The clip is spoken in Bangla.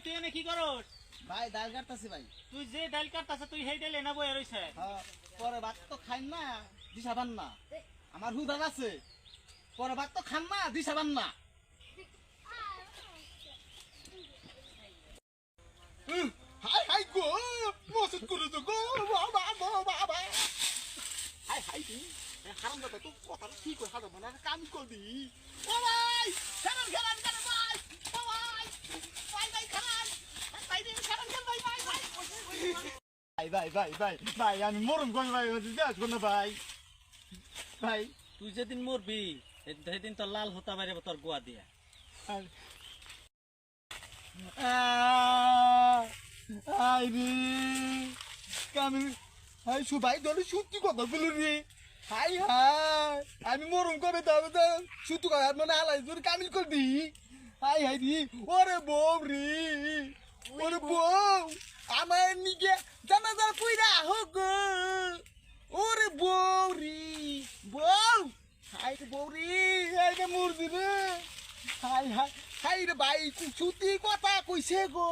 তুই এনে কি করস? ভাই ডাল কাটতাছি ভাই। তুই যে ডাল কাটতাছ তুই সেই ডাল এনে বয়ে রইছে। হ্যাঁ, পরে ভাত তো খাই না, দিশাবান না। আমার হুদার আছে, পরে ভাত তো খান না, দিশাবান না। হাই হাই গো, মসজিদ করে তো গো, বাবা বাবা। হাই হাই দি, হারাম দাদা তো কথা কি করে হারাম না কাম করবি। ও ভাই, খেলান খেলান খেলান ভাই, ও ভাই, ভাই ভাই খেলান, ভাই দিন খেলান খেলান ভাই ভাই ভাই। ভাই ভাই ভাই ভাই আমি মরম কই ভাই দেখ কোন ভাই ভাই তুই যেদিন মরবি সেদিন তোর লাল হতা বাইরে তোর গোয়া দিয়া। আই রে কামি হাই সুবাই দলে সত্যি কথা বলি রে হাই হাই আমি মরম কবে তবে তো সুতু কথা মানে আলাই তোর কামিল করবি হাই হাই রে ওরে বউ রে ওরে বউ আমার নিকে জানা যা কইরা হোক ওরে বউ রে বউ হাই রে বউ রে হাই রে মুরদি রে হাই হাই হাই রে ভাই সুতি কথা কইছে গো